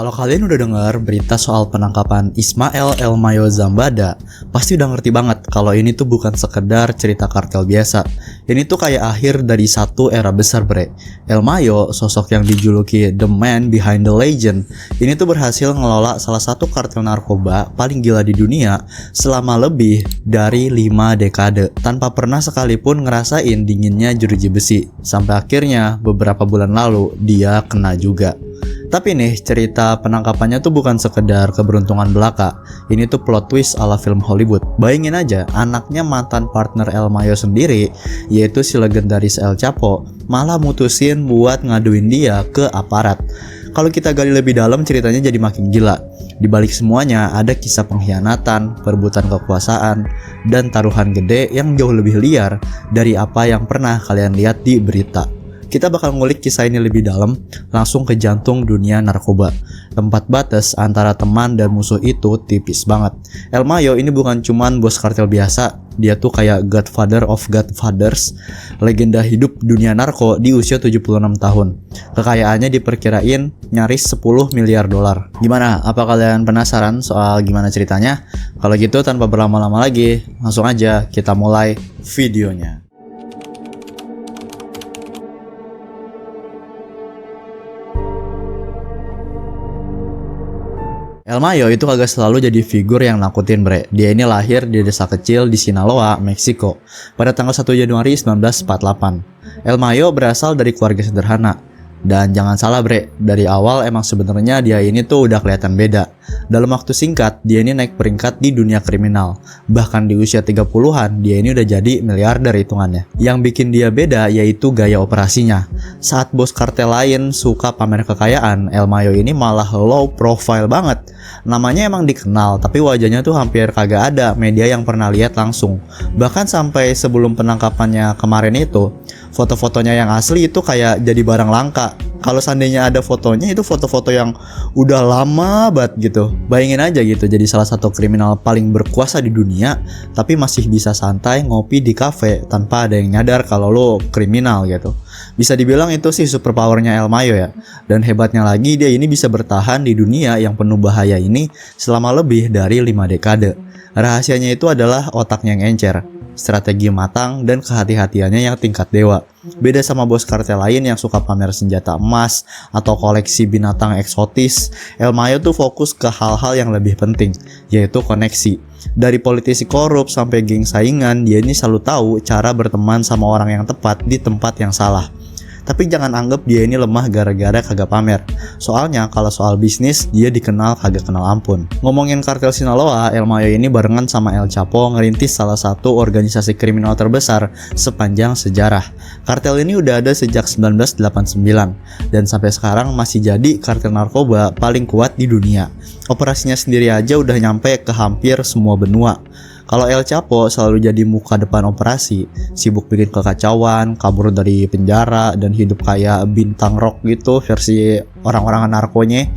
Kalau kalian udah dengar berita soal penangkapan Ismael El Mayo Zambada, pasti udah ngerti banget kalau ini tuh bukan sekedar cerita kartel biasa. Ini tuh kayak akhir dari satu era besar, bre. El Mayo, sosok yang dijuluki The Man Behind the Legend, ini tuh berhasil ngelola salah satu kartel narkoba paling gila di dunia selama lebih dari 5 dekade, tanpa pernah sekalipun ngerasain dinginnya jeruji besi. Sampai akhirnya beberapa bulan lalu dia kena juga. Tapi nih, cerita penangkapannya tuh bukan sekedar keberuntungan belaka. Ini tuh plot twist ala film Hollywood. Bayangin aja, anaknya mantan partner El Mayo sendiri, yaitu si legendaris El Chapo, malah mutusin buat ngaduin dia ke aparat. Kalau kita gali lebih dalam, ceritanya jadi makin gila. Di balik semuanya ada kisah pengkhianatan, perebutan kekuasaan, dan taruhan gede yang jauh lebih liar dari apa yang pernah kalian lihat di berita. Kita bakal ngulik kisah ini lebih dalam, langsung ke jantung dunia narkoba. Tempat batas antara teman dan musuh itu tipis banget. El Mayo ini bukan cuman bos kartel biasa, dia tuh kayak godfather of godfathers, legenda hidup dunia narko di usia 76 tahun. Kekayaannya diperkirain nyaris 10 miliar dolar. Gimana? Apa kalian penasaran soal gimana ceritanya? Kalau gitu tanpa berlama-lama lagi, langsung aja kita mulai videonya. El Mayo itu kagak selalu jadi figur yang nakutin, bre. Dia ini lahir di desa kecil di Sinaloa, Meksiko, pada tanggal 1 Januari 1948. El Mayo berasal dari keluarga sederhana. Dan jangan salah, bre, dari awal emang sebenarnya dia ini tuh udah kelihatan beda. Dalam waktu singkat, dia ini naik peringkat di dunia kriminal. Bahkan di usia 30-an, dia ini udah jadi miliarder hitungannya. Yang bikin dia beda yaitu gaya operasinya. Saat bos kartel lain suka pamer kekayaan, El Mayo ini malah low profile banget. Namanya emang dikenal, tapi wajahnya tuh hampir kagak ada media yang pernah lihat langsung. Bahkan sampai sebelum penangkapannya kemarin itu, foto-fotonya yang asli itu kayak jadi barang langka. Kalau seandainya ada fotonya, itu foto-foto yang udah lama banget gitu. Bayangin aja gitu, jadi salah satu kriminal paling berkuasa di dunia, tapi masih bisa santai ngopi di kafe tanpa ada yang nyadar kalau lo kriminal gitu. Bisa dibilang itu sih superpowernya El Mayo ya. Dan hebatnya lagi, dia ini bisa bertahan di dunia yang penuh bahaya ini selama lebih dari 5 dekade. Rahasianya itu adalah otaknya yang encer, strategi matang, dan kehati-hatiannya yang tingkat dewa. Beda sama bos kartel lain yang suka pamer senjata emas atau koleksi binatang eksotis, El Mayo tuh fokus ke hal-hal yang lebih penting, yaitu koneksi. Dari politisi korup sampai geng saingan, dia ini selalu tahu cara berteman sama orang yang tepat di tempat yang salah. Tapi jangan anggap dia ini lemah gara-gara kagak pamer. Soalnya kalau soal bisnis, dia dikenal kagak kenal ampun. Ngomongin kartel Sinaloa, El Mayo ini barengan sama El Chapo ngerintis salah satu organisasi kriminal terbesar sepanjang sejarah. Kartel ini udah ada sejak 1989 dan sampai sekarang masih jadi kartel narkoba paling kuat di dunia. Operasinya sendiri aja udah nyampe ke hampir semua benua. Kalau El Chapo selalu jadi muka depan operasi, sibuk bikin kekacauan, kabur dari penjara, dan hidup kayak bintang rock gitu versi orang-orang narkonya.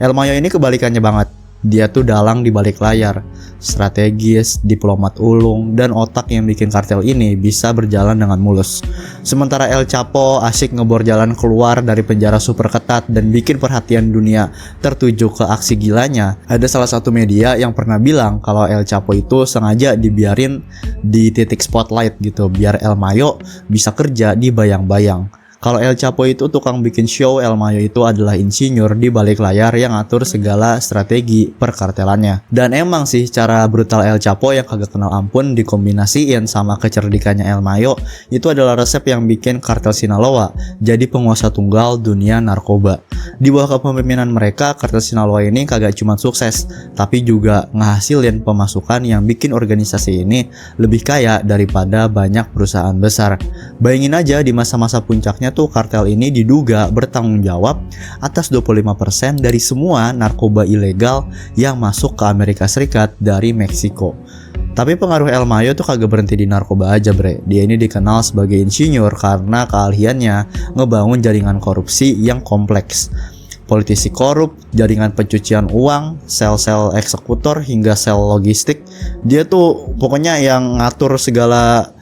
El Mayo ini kebalikannya banget. Dia tuh dalang di balik layar, strategis, diplomat ulung, dan otak yang bikin kartel ini bisa berjalan dengan mulus. Sementara El Chapo asik ngebor jalan keluar dari penjara super ketat dan bikin perhatian dunia tertuju ke aksi gilanya. Ada salah satu media yang pernah bilang kalau El Chapo itu sengaja dibiarin di titik spotlight gitu, biar El Mayo bisa kerja di bayang-bayang. Kalau El Chapo itu tukang bikin show, El Mayo itu adalah insinyur di balik layar yang ngatur segala strategi perkartelannya. Dan emang sih cara brutal El Chapo yang kagak kenal ampun dikombinasiin sama kecerdikannya El Mayo, itu adalah resep yang bikin kartel Sinaloa jadi penguasa tunggal dunia narkoba. Di bawah kepemimpinan mereka, kartel Sinaloa ini kagak cuma sukses, tapi juga ngehasilin pemasukan yang bikin organisasi ini lebih kaya daripada banyak perusahaan besar. Bayangin aja di masa-masa puncaknya tuh kartel ini diduga bertanggung jawab atas 25% dari semua narkoba ilegal yang masuk ke Amerika Serikat dari Meksiko. Tapi pengaruh El Mayo tuh kagak berhenti di narkoba aja, bre. Dia ini dikenal sebagai insinyur karena keahliannya ngebangun jaringan korupsi yang kompleks. Politisi korup, jaringan pencucian uang, sel-sel eksekutor hingga sel logistik. Dia tuh pokoknya yang ngatur segala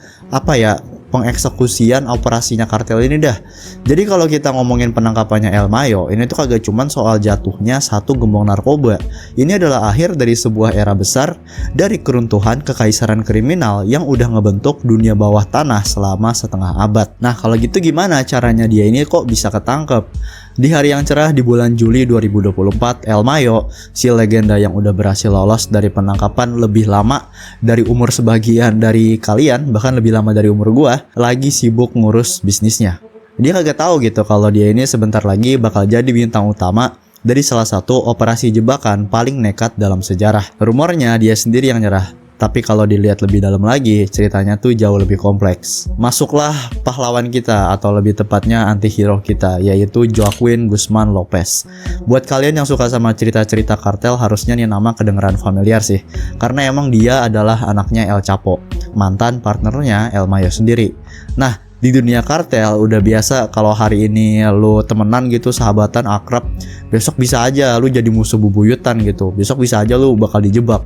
pengeksekusian operasinya kartel ini dah. Jadi kalau kita ngomongin penangkapannya El Mayo, ini tuh kagak cuman soal jatuhnya satu gembong narkoba. Ini adalah akhir dari sebuah era besar, dari keruntuhan kekaisaran kriminal yang udah ngebentuk dunia bawah tanah selama setengah abad. Nah kalau gitu gimana caranya dia ini kok bisa ketangkep? Di hari yang cerah di bulan Juli 2024, El Mayo, si legenda yang udah berhasil lolos dari penangkapan lebih lama dari umur sebagian dari kalian, bahkan lebih lama dari umur gua, lagi sibuk ngurus bisnisnya. Dia kagak tahu gitu kalau dia ini sebentar lagi bakal jadi bintang utama dari salah satu operasi jebakan paling nekat dalam sejarah. Rumornya dia sendiri yang nyerah. Tapi kalau dilihat lebih dalam lagi, ceritanya tuh jauh lebih kompleks. Masuklah pahlawan kita, atau lebih tepatnya anti-hero kita, yaitu Joaquin Guzman Lopez. Buat kalian yang suka sama cerita-cerita kartel, harusnya nih nama kedengeran familiar sih. Karena emang dia adalah anaknya El Chapo, mantan partnernya El Mayo sendiri. Nah, di dunia kartel udah biasa kalau hari ini lu temenan gitu, sahabatan, akrab, besok bisa aja lu jadi musuh bubuyutan gitu. Besok bisa aja lu bakal dijebak.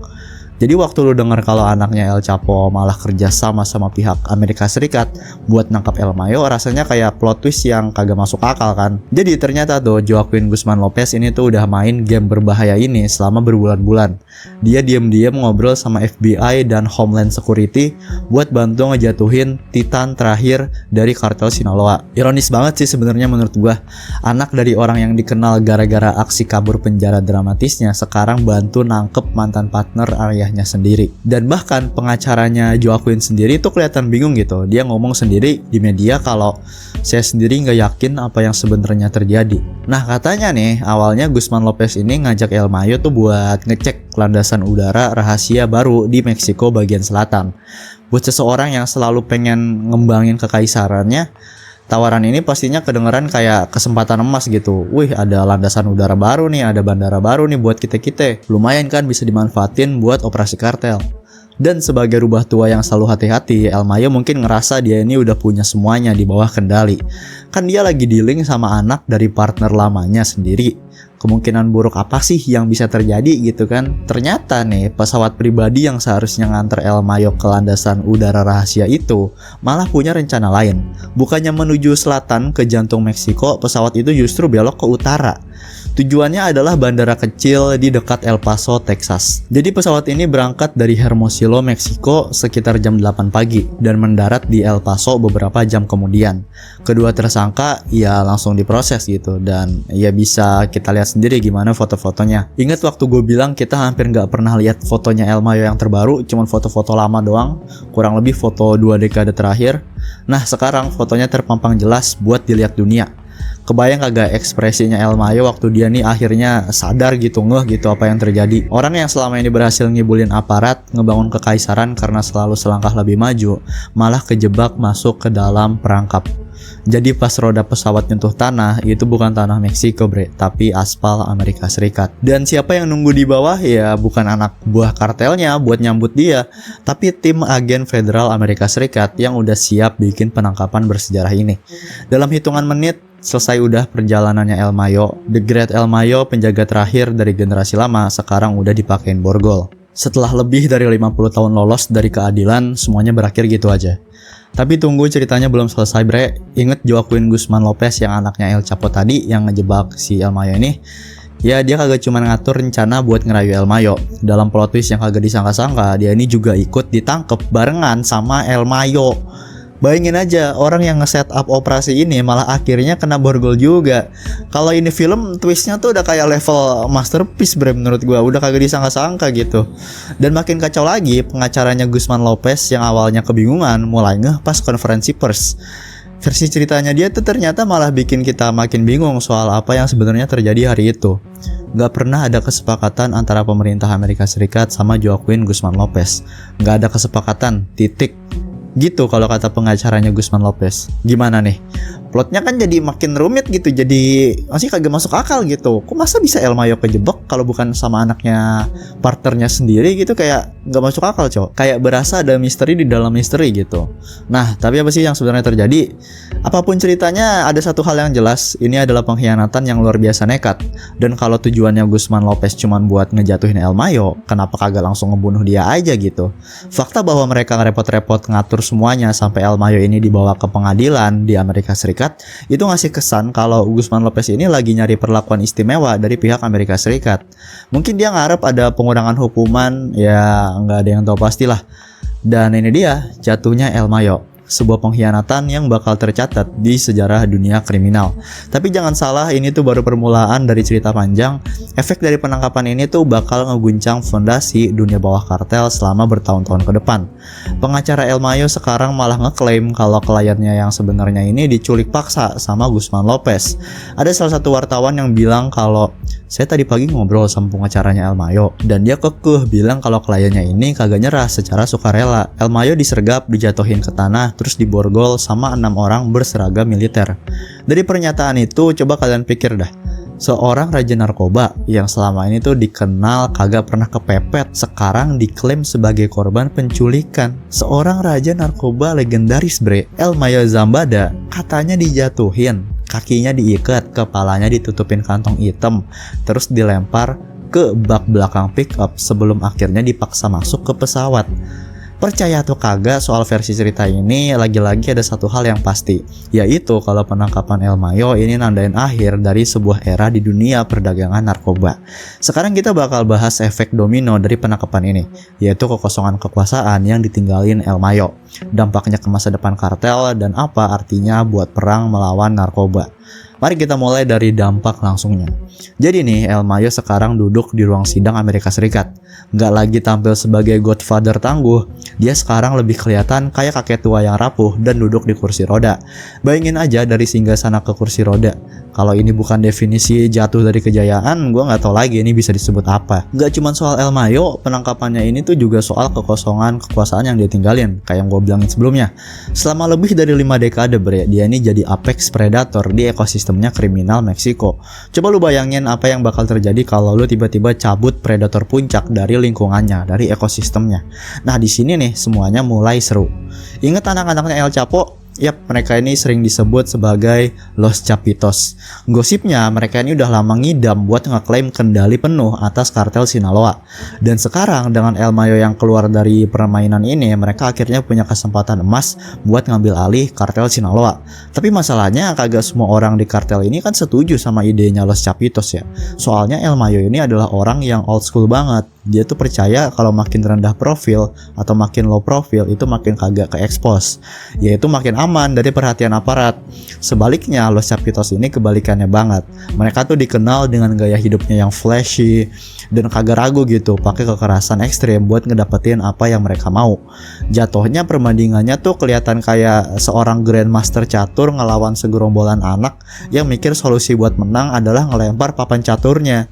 Jadi waktu lu denger kalau anaknya El Chapo malah kerja sama pihak Amerika Serikat buat nangkap El Mayo, rasanya kayak plot twist yang kagak masuk akal kan. Jadi ternyata tuh Joaquin Guzman Lopez ini tuh udah main game berbahaya ini selama berbulan-bulan. Dia diam-diam ngobrol sama FBI dan Homeland Security buat bantu ngejatuhin titan terakhir dari kartel Sinaloa. Ironis banget sih sebenarnya menurut gua. Anak dari orang yang dikenal gara-gara aksi kabur penjara dramatisnya sekarang bantu nangkep mantan partner ayahnya sendiri. Dan bahkan pengacaranya Joaquin sendiri tuh kelihatan bingung gitu. Dia ngomong sendiri di media kalau saya sendiri nggak yakin apa yang sebenarnya terjadi. Nah katanya nih awalnya Guzman Lopez ini ngajak El Mayo tuh buat ngecek landasan udara rahasia baru di Meksiko bagian selatan. Buat seseorang yang selalu pengen ngembangin kekaisarannya, tawaran ini pastinya kedengeran kayak kesempatan emas gitu. Wih, ada landasan udara baru nih, ada bandara baru nih buat kita-kita. Lumayan kan bisa dimanfaatin buat operasi kartel. Dan sebagai rubah tua yang selalu hati-hati, El Mayo mungkin ngerasa dia ini udah punya semuanya di bawah kendali. Kan dia lagi dealing sama anak dari partner lamanya sendiri. Kemungkinan buruk apa sih yang bisa terjadi gitu kan? Ternyata nih pesawat pribadi yang seharusnya nganter El Mayo ke landasan udara rahasia itu malah punya rencana lain. Bukannya menuju selatan ke jantung Meksiko, pesawat itu justru belok ke utara. Tujuannya adalah bandara kecil di dekat El Paso, Texas. Jadi pesawat ini berangkat dari Hermosillo, Meksiko sekitar jam 8 pagi dan mendarat di El Paso beberapa jam kemudian. Kedua tersangka ya langsung diproses gitu, dan ya bisa kita lihat sendiri gimana foto-fotonya. Ingat waktu gue bilang kita hampir nggak pernah lihat fotonya El Mayo yang terbaru, cuman foto-foto lama doang, kurang lebih foto 2 dekade terakhir. Nah sekarang fotonya terpampang jelas buat dilihat dunia. Kebayang kagak ekspresinya El Mayo waktu dia nih akhirnya sadar gitu, ngeh gitu apa yang terjadi. Orang yang selama ini berhasil ngibulin aparat, ngebangun kekaisaran karena selalu selangkah lebih maju, malah kejebak masuk ke dalam perangkap. Jadi pas roda pesawat nyentuh tanah, itu bukan tanah Meksiko bre, tapi aspal Amerika Serikat. Dan siapa yang nunggu di bawah? Ya bukan anak buah kartelnya buat nyambut dia, tapi tim agen federal Amerika Serikat yang udah siap bikin penangkapan bersejarah ini. Dalam hitungan menit, selesai udah perjalanannya El Mayo. The Great El Mayo, penjaga terakhir dari generasi lama, sekarang udah dipakein borgol. Setelah lebih dari 50 tahun lolos dari keadilan, semuanya berakhir gitu aja. Tapi tunggu, ceritanya belum selesai bre. Ingat Joaquin Guzman Lopez yang anaknya El Chapo tadi yang ngejebak si El Mayo ini? Ya dia kagak cuma ngatur rencana buat ngerayu El Mayo. Dalam plot twist yang kagak disangka-sangka, dia ini juga ikut ditangkep barengan sama El Mayo. Bayangin aja, orang yang nge-set up operasi ini malah akhirnya kena borgol juga. Kalau ini film, twistnya tuh udah kayak level masterpiece bre menurut gua. Udah kagak disangka-sangka gitu. Dan makin kacau lagi, pengacaranya Guzman Lopez yang awalnya kebingungan mulai ngeh pas konferensi pers. Versi ceritanya dia tuh ternyata malah bikin kita makin bingung soal apa yang sebenarnya terjadi hari itu. Gak pernah ada kesepakatan antara pemerintah Amerika Serikat sama Joaquin Guzman Lopez. Gak ada kesepakatan, titik. Gitu kalau kata pengacaranya Guzman Lopez. Gimana nih? Plotnya kan jadi makin rumit gitu, jadi masih kagak masuk akal gitu. Kok masa bisa El Mayo kejebak kalau bukan sama anaknya partnernya sendiri gitu, kayak nggak masuk akal cowok. Kayak berasa ada misteri di dalam misteri gitu. Nah, tapi apa sih yang sebenarnya terjadi? Apapun ceritanya, ada satu hal yang jelas, ini adalah pengkhianatan yang luar biasa nekat. Dan kalau tujuannya Guzman Lopez cuman buat ngejatuhin El Mayo, kenapa kagak langsung ngebunuh dia aja gitu? Fakta bahwa mereka repot-repot ngatur semuanya sampai El Mayo ini dibawa ke pengadilan di Amerika Serikat, itu ngasih kesan kalau Guzman Lopez ini lagi nyari perlakuan istimewa dari pihak Amerika Serikat. Mungkin dia ngarep ada pengurangan hukuman, ya nggak ada yang tahu pastilah. Dan ini dia jatuhnya El Mayo, sebuah pengkhianatan yang bakal tercatat di sejarah dunia kriminal. Tapi jangan salah, ini tuh baru permulaan dari cerita panjang. Efek dari penangkapan ini tuh bakal ngeguncang fondasi dunia bawah kartel selama bertahun-tahun ke depan. Pengacara El Mayo sekarang malah ngeklaim kalau kliennya yang sebenarnya ini diculik paksa sama Guzman Lopez. Ada salah satu wartawan yang bilang kalau saya tadi pagi ngobrol sama pengacaranya El Mayo dan dia kekeh bilang kalau kliennya ini kagak nyerah secara sukarela. El Mayo disergap, dijatuhin ke tanah, terus diborgol sama 6 orang berseragam militer. Dari pernyataan itu coba kalian pikir dah, seorang raja narkoba yang selama ini tuh dikenal kagak pernah kepepet, sekarang diklaim sebagai korban penculikan. Seorang raja narkoba legendaris bre, El Mayo Zambada, katanya dijatuhin, kakinya diikat, kepalanya ditutupin kantong hitam, terus dilempar ke bak belakang pickup sebelum akhirnya dipaksa masuk ke pesawat. Percaya atau kagak soal versi cerita ini, lagi-lagi ada satu hal yang pasti, yaitu kalau penangkapan El Mayo ini nandain akhir dari sebuah era di dunia perdagangan narkoba. Sekarang kita bakal bahas efek domino dari penangkapan ini, yaitu kekosongan kekuasaan yang ditinggalin El Mayo, dampaknya ke masa depan kartel, dan apa artinya buat perang melawan narkoba. Mari kita mulai dari dampak langsungnya. Jadi nih, El Mayo sekarang duduk di ruang sidang Amerika Serikat. Nggak lagi tampil sebagai godfather tangguh, dia sekarang lebih kelihatan kayak kakek tua yang rapuh dan duduk di kursi roda. Bayangin aja dari singgasana ke kursi roda. Kalau ini bukan definisi jatuh dari kejayaan, gue nggak tahu lagi ini bisa disebut apa. Nggak cuma soal El Mayo, penangkapannya ini tuh juga soal kekosongan kekuasaan yang dia tinggalin, kayak yang gue bilangin sebelumnya. Selama lebih dari 5 dekade bre, dia ini jadi apex predator di ekosistemnya kriminal Meksiko. Coba lu bayangin apa yang bakal terjadi kalau lu tiba-tiba cabut predator puncak dari lingkungannya, dari ekosistemnya. Nah di sini nih semuanya mulai seru. Ingat anak-anaknya El Chapo? Yap, mereka ini sering disebut sebagai Los Chapitos. Gosipnya mereka ini udah lama ngidam buat ngeklaim kendali penuh atas kartel Sinaloa. Dan sekarang dengan El Mayo yang keluar dari permainan ini, mereka akhirnya punya kesempatan emas buat ngambil alih kartel Sinaloa. Tapi masalahnya kagak semua orang di kartel ini kan setuju sama idenya Los Chapitos ya. Soalnya El Mayo ini adalah orang yang old school banget. Dia tuh percaya kalau makin rendah profil atau makin low profil itu makin kagak ke-expose, yaitu makin aman dari perhatian aparat. Sebaliknya Los Chapitos ini kebalikannya banget. Mereka tuh dikenal dengan gaya hidupnya yang flashy dan kagak ragu gitu pakai kekerasan ekstrem buat ngedapetin apa yang mereka mau. Jatuhnya perbandingannya tuh kelihatan kayak seorang grandmaster catur ngelawan segerombolan anak yang mikir solusi buat menang adalah ngelempar papan caturnya.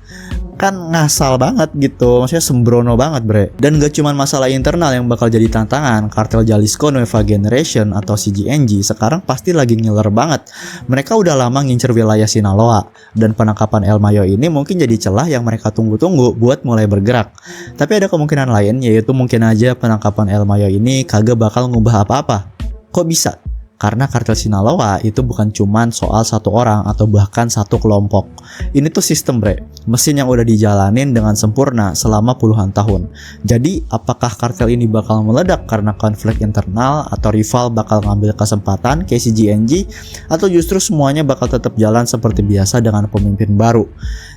Kan ngasal banget gitu, maksudnya sembrono banget bre. Dan gak cuma masalah internal yang bakal jadi tantangan, kartel Jalisco Nueva Generation atau CGNG sekarang pasti lagi ngiler banget. Mereka udah lama ngincer wilayah Sinaloa, dan penangkapan El Mayo ini mungkin jadi celah yang mereka tunggu-tunggu buat mulai bergerak. Tapi ada kemungkinan lain, yaitu mungkin aja penangkapan El Mayo ini kagak bakal ngubah apa-apa. Kok bisa? Karena kartel Sinaloa itu bukan cuman soal satu orang atau bahkan satu kelompok. Ini tuh sistem bre, mesin yang udah dijalanin dengan sempurna selama puluhan tahun. Jadi apakah kartel ini bakal meledak karena konflik internal, atau rival bakal ngambil kesempatan kayak CGNG, atau justru semuanya bakal tetap jalan seperti biasa dengan pemimpin baru?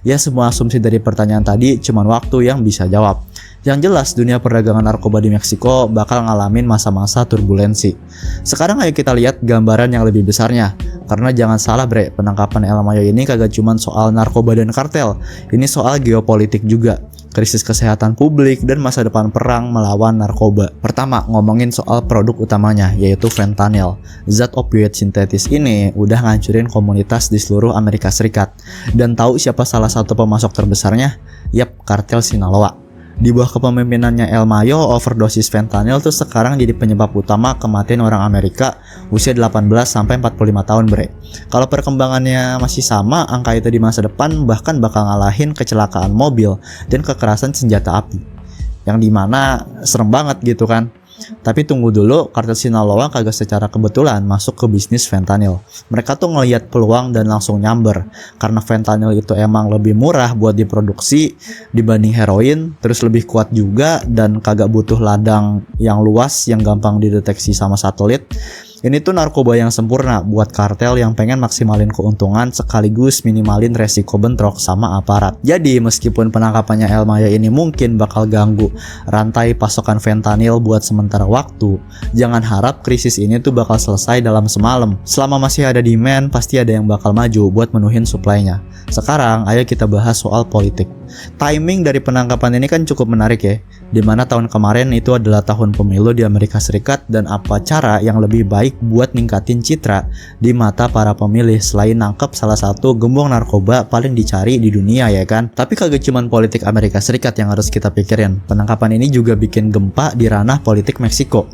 Ya semua asumsi dari pertanyaan tadi cuman waktu yang bisa jawab. Yang jelas dunia perdagangan narkoba di Meksiko bakal ngalamin masa-masa turbulensi. Sekarang ayo kita lihat gambaran yang lebih besarnya. Karena jangan salah bre, penangkapan El Mayo ini kagak cuma soal narkoba dan kartel. Ini soal geopolitik juga, krisis kesehatan publik, dan masa depan perang melawan narkoba. Pertama, ngomongin soal produk utamanya, yaitu fentanyl. Zat opioid sintetis ini udah ngancurin komunitas di seluruh Amerika Serikat. Dan tahu siapa salah satu pemasok terbesarnya? Yap, kartel Sinaloa. Di bawah kepemimpinannya El Mayo, overdosis fentanyl tuh sekarang jadi penyebab utama kematian orang Amerika usia 18 sampai 45 tahun, bre. Kalau perkembangannya masih sama, angka itu di masa depan bahkan bakal ngalahin kecelakaan mobil dan kekerasan senjata api. Yang dimana serem banget gitu kan. Tapi tunggu dulu, kartel Sinaloa kagak secara kebetulan masuk ke bisnis fentanyl. Mereka tuh ngelihat peluang dan langsung nyamber. Karena fentanyl itu emang lebih murah buat diproduksi dibanding heroin, terus lebih kuat juga dan kagak butuh ladang yang luas yang gampang dideteksi sama satelit. Ini tuh narkoba yang sempurna buat kartel yang pengen maksimalin keuntungan sekaligus minimalin resiko bentrok sama aparat. Jadi meskipun penangkapannya El Mayo ini mungkin bakal ganggu rantai pasokan fentanyl buat sementara waktu, jangan harap krisis ini tuh bakal selesai dalam semalam. Selama masih ada demand, pasti ada yang bakal maju buat menuhin supply-nya. Sekarang ayo kita bahas soal politik. Timing dari penangkapan ini kan cukup menarik ya, dimana tahun kemarin itu adalah tahun pemilu di Amerika Serikat dan apa cara yang lebih baik buat ningkatin citra di mata para pemilih selain nangkep salah satu gembong narkoba paling dicari di dunia ya kan. Tapi kagak cuman politik Amerika Serikat yang harus kita pikirin, penangkapan ini juga bikin gempa di ranah politik Meksiko.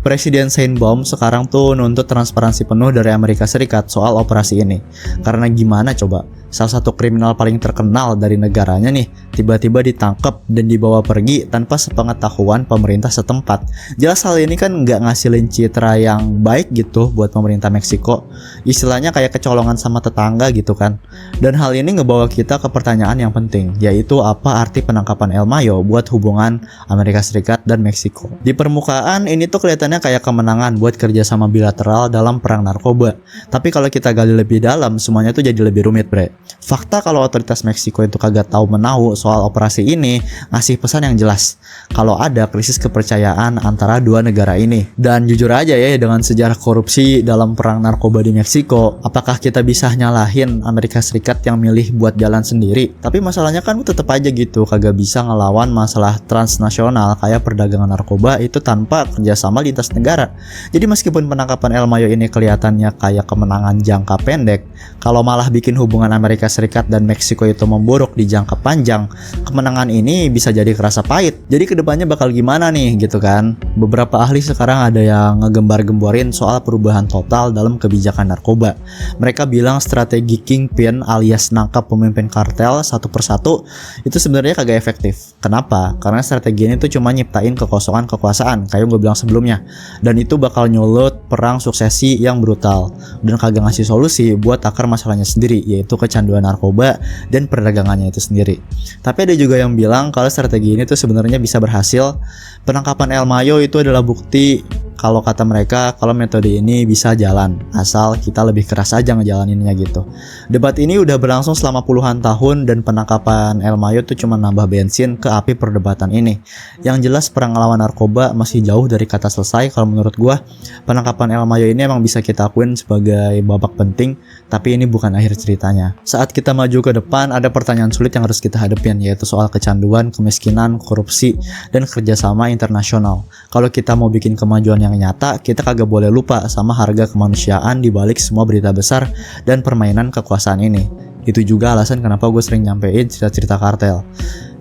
Presiden Sheinbaum sekarang tuh nuntut transparansi penuh dari Amerika Serikat soal operasi ini. Karena gimana coba, salah satu kriminal paling terkenal dari negaranya nih tiba-tiba ditangkap dan dibawa pergi tanpa sepengetahuan pemerintah setempat. Jelas hal ini kan nggak ngasilin citra yang baik gitu buat pemerintah Meksiko. Istilahnya kayak kecolongan sama tetangga gitu kan. Dan hal ini ngebawa kita ke pertanyaan yang penting, yaitu apa arti penangkapan El Mayo buat hubungan Amerika Serikat dan Meksiko. Di permukaan ini tuh kelihatannya kayak kemenangan buat kerjasama bilateral dalam perang narkoba. Tapi kalau kita gali lebih dalam, semuanya tuh jadi lebih rumit, bre. Fakta kalau otoritas Meksiko itu kagak tahu menahu soal operasi ini ngasih pesan yang jelas kalau ada krisis kepercayaan antara dua negara ini. Dan jujur aja ya, dengan sejarah korupsi dalam perang narkoba di Meksiko, apakah kita bisa nyalahin Amerika Serikat yang milih buat jalan sendiri? Tapi masalahnya kan tetap aja gitu, kagak bisa ngelawan masalah transnasional kayak perdagangan narkoba itu tanpa kerjasama lintas negara. Jadi meskipun penangkapan El Mayo ini kelihatannya kayak kemenangan jangka pendek, kalau malah bikin hubungan Amerika Serikat dan Meksiko itu memburuk di jangka panjang, kemenangan ini bisa jadi kerasa pahit. Jadi kedepannya bakal gimana nih gitu kan. Beberapa ahli sekarang ada yang ngegembar-gemborin soal perubahan total dalam kebijakan narkoba. Mereka bilang strategi kingpin alias nangkap pemimpin kartel satu persatu itu sebenarnya kagak efektif. Kenapa? Karena strategi ini tuh cuma nyiptain kekosongan kekuasaan kayak gue bilang sebelumnya, dan itu bakal nyulut perang suksesi yang brutal dan kagak ngasih solusi buat akar masalahnya sendiri, yaitu kecanduan narkoba dan perdagangannya itu sendiri. Tapi ada juga yang bilang kalau strategi ini tuh sebenarnya bisa berhasil. Penangkapan El Mayo itu adalah bukti kalau kata mereka kalau metode ini bisa jalan, asal kita lebih keras aja ngejalaninnya gitu. Debat ini udah berlangsung selama puluhan tahun dan penangkapan El Mayo tuh cuma nambah bensin ke api perdebatan ini. Yang jelas perang lawan narkoba masih jauh dari kata selesai. Kalau menurut gua, penangkapan El Mayo ini emang bisa kita akuin sebagai babak penting, tapi ini bukan akhir ceritanya. Saat kita maju ke depan, ada pertanyaan sulit yang harus kita hadapin, yaitu soal kecanduan, kemiskinan, korupsi, dan kerjasama internasional. Kalau kita mau bikin kemajuan yang nyata, kita kagak boleh lupa sama harga kemanusiaan di balik semua berita besar dan permainan kekuasaan ini. Itu juga alasan kenapa gue sering nyampein cerita-cerita kartel.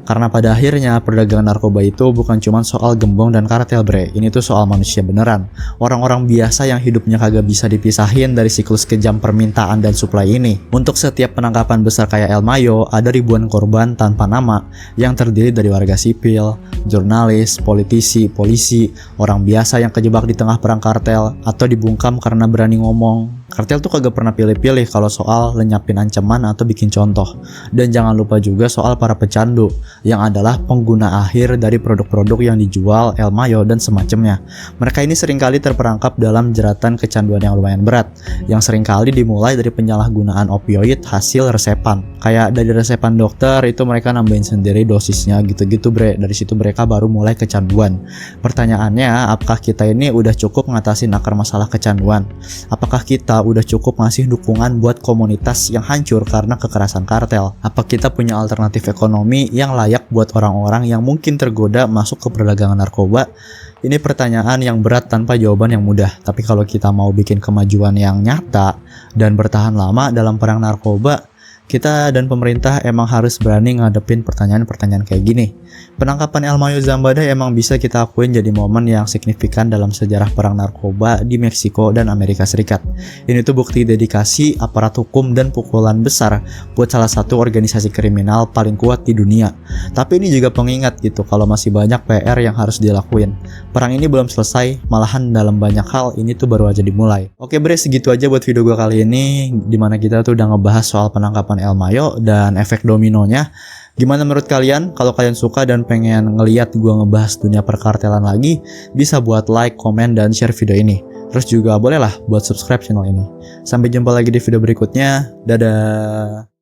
Karena pada akhirnya perdagangan narkoba itu bukan cuma soal gembong dan kartel, bre. Ini tuh soal manusia beneran. Orang-orang biasa yang hidupnya kagak bisa dipisahin dari siklus kejam permintaan dan supply ini. Untuk setiap penangkapan besar kayak El Mayo, ada ribuan korban tanpa nama yang terdiri dari warga sipil, jurnalis, politisi, polisi, orang biasa yang kejebak di tengah perang kartel atau dibungkam karena berani ngomong. Kartel tuh kagak pernah pilih-pilih kalau soal lenyapin ancaman atau bikin contoh. Dan jangan lupa juga soal para pecandu yang adalah pengguna akhir dari produk-produk yang dijual El Mayo dan semacamnya. Mereka ini seringkali terperangkap dalam jeratan kecanduan yang lumayan berat, yang seringkali dimulai dari penyalahgunaan opioid hasil resepan. Kayak dari resepan dokter itu mereka nambahin sendiri dosisnya gitu-gitu, bre. Dari situ mereka baru mulai kecanduan. Pertanyaannya, apakah kita ini udah cukup ngatasin akar masalah kecanduan? Apakah kita udah cukup ngasih dukungan buat komunitas yang hancur karena kekerasan kartel? Apa kita punya alternatif ekonomi yang layak buat orang-orang yang mungkin tergoda masuk ke perdagangan narkoba? Ini pertanyaan yang berat tanpa jawaban yang mudah. Tapi kalau kita mau bikin kemajuan yang nyata dan bertahan lama dalam perang narkoba, Kita dan pemerintah emang harus berani ngadepin pertanyaan-pertanyaan kayak gini. Penangkapan El Mayo Zambada emang bisa kita akuin jadi momen yang signifikan dalam sejarah perang narkoba di Meksiko dan Amerika Serikat. Ini tuh bukti dedikasi aparat hukum dan pukulan besar buat salah satu organisasi kriminal paling kuat di dunia. Tapi ini juga pengingat gitu kalau masih banyak PR yang harus dilakuin. Perang ini belum selesai, malahan dalam banyak hal ini tuh baru aja dimulai. Oke bre, segitu aja buat video gue kali ini, dimana kita tuh udah ngebahas soal penangkapan El Mayo dan efek dominonya. Gimana menurut kalian? Kalau kalian suka dan pengen ngeliat gue ngebahas dunia perkartelan lagi, bisa buat like, komen, dan share video ini. Terus juga bolehlah buat subscribe channel ini. Sampai jumpa lagi di video berikutnya. Dadah.